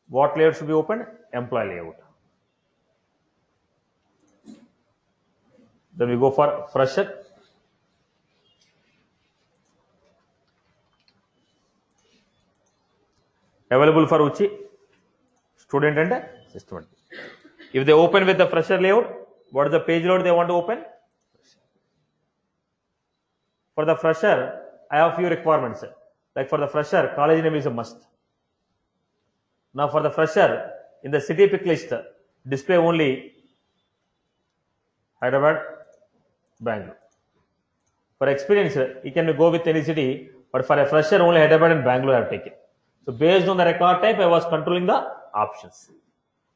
What layout should be opened? Employee layout. Then we go for fresher. Available for Uchi, student and system. If they open with the fresher layout, what is the page load they want to open? For the fresher, I have few requirements. Like for the fresher, college name is a must. Now for the fresher, in the city pick list, display only Hyderabad, Bangalore. For experienced, you can go with any city, but for a fresher, only Hyderabad and Bangalore I have taken. So based on the record type, I was controlling the options.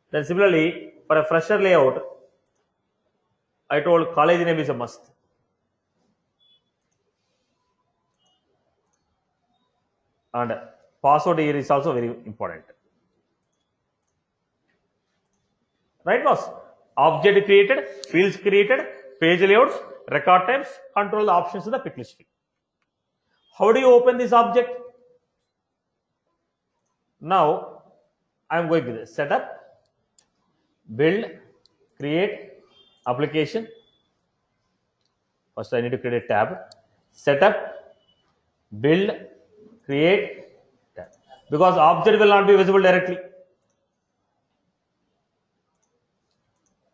Then similarly, for a fresher layout, I told college name is a must. And password here is also very important. Right, boss? Object created, fields created, page layouts, record types, control the options in the pick list. How do you open this object? Now, I am going with this. Setup, build, create, application. First, I need to create a tab. Setup, build, create, tab. Because object will not be visible directly.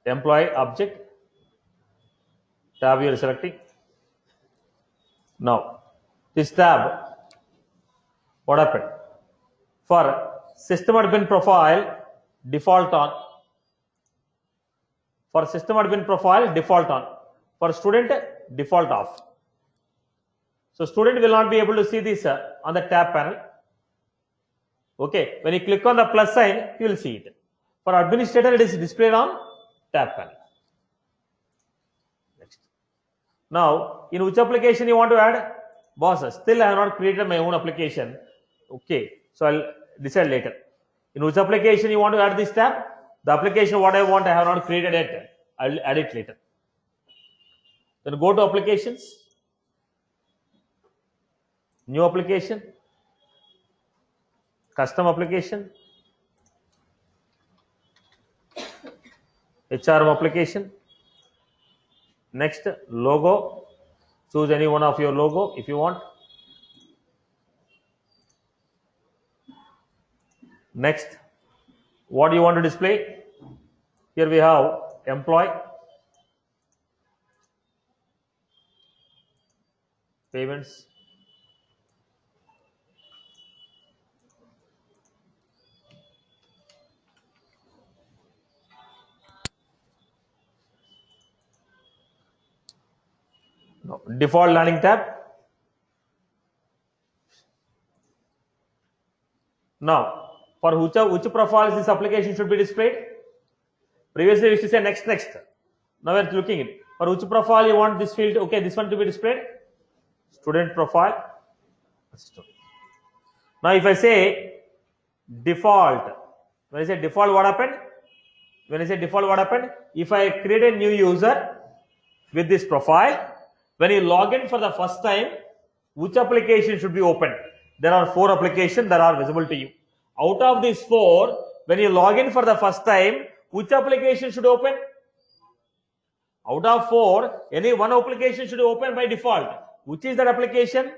Employee object, tab you are selecting. Now, this tab, what happened? For system admin profile, default on. For system admin profile, default on. For student, default off. So student will not be able to see this on the tab panel. Okay, when you click on the plus sign, you will see it. For administrator, it is displayed on tab panel. Next. Now, in which application you want to add? Boss, still I have not created my own application. Okay, so I'll decide later. In which application you want to add this tab? The application what I want, I have not created it. I'll add it later. Then go to applications. New application. Custom application. HRM application. Next, logo. Choose any one of your logo if you want. Next, what do you want to display? Here we have employee, payments, no, default landing tab. Now, for which profiles this application should be displayed? Previously, we used to say next. Now we are looking at for which profile you want this field. Okay, this one to be displayed. Student profile. Now, if I say default, when I say default, what happened? When I say default, what happened? If I create a new user with this profile, when you log in for the first time, which application should be opened? There are 4 applications that are visible to you. Out of these 4, when you log in for the first time, which application should open? Out of 4, any one application should open by default. Which is that application?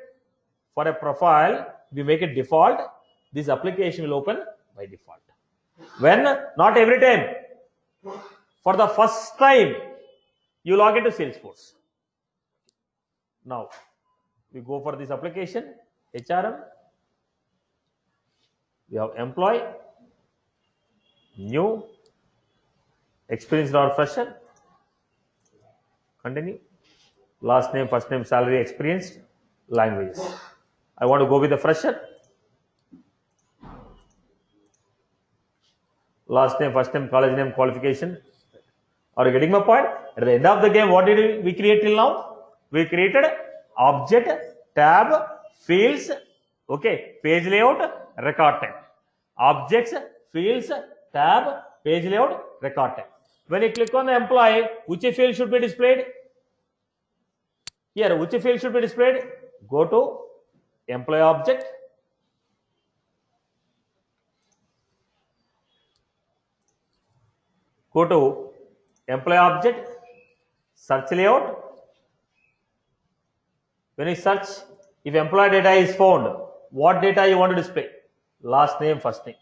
For a profile, we make it default. This application will open by default. When? Not every time. For the first time, you log into Salesforce. Now, we go for this application, HRM. We have employee, new, experienced or fresher. Continue. Last name, first name, salary, experienced, languages. I want to go with the fresher. last name, first name, college name, qualification. Are you getting my point? At the end of the game, what did we create till now? We created object, tab, fields, okay, page layout, record type. Objects, fields, tab, page layout, record type. When you click on the employee, which field should be displayed? Here, which field should be displayed? Go to employee object. Go to employee object, search layout. When you search, if employee data is found, what data you want to display? Last name, first name.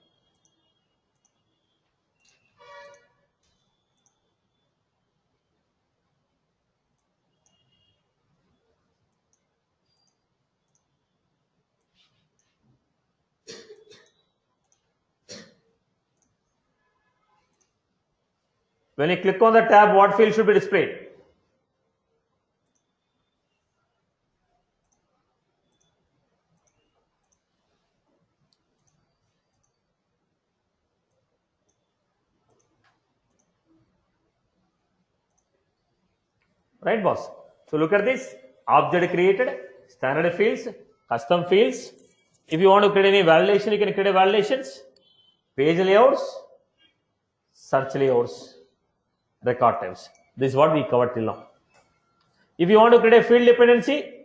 When you click on the tab, what field should be displayed? Right, boss? So look at this. Object created, standard fields, custom fields. If you want to create any validation, you can create validations, page layouts, search layouts, record types. This is what we covered till now. If you want to create a field dependency,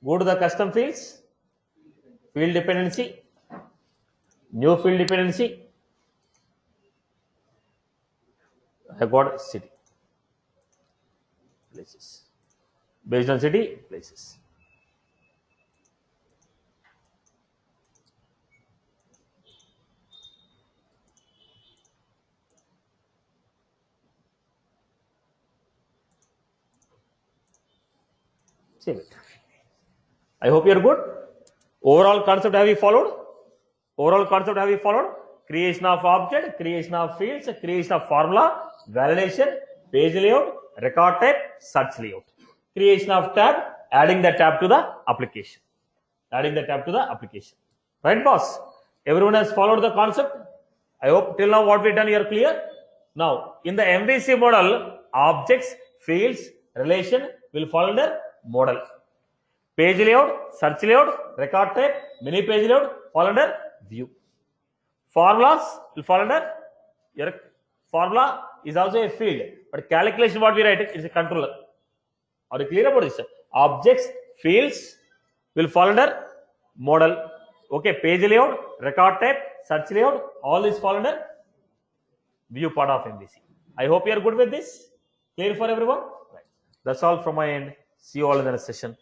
go to the custom fields, field dependency, new field dependency. I got city, places. Based on city, places. Save it. I hope you are good. Overall concept have you followed? Overall concept have you followed? Creation of object, creation of fields, creation of formula, validation, page layout, record type, search layout. Creation of tab, adding the tab to the application. Adding the tab to the application. Right, boss? Everyone has followed the concept? I hope till now what we done you are clear. Now, in the MVC model, objects, fields, relation will fall under model. Page layout, search layout, record type, mini page layout fall under view. Formulas will fall under, your formula is also a field, but calculation what we write is a controller. Are you clear about this? Objects, fields will fall under model. Okay, page layout, record type, search layout, all these fall under view part of MVC. I hope you are good with this. Clear for everyone? Right. That's all from my end. See you all in the next session.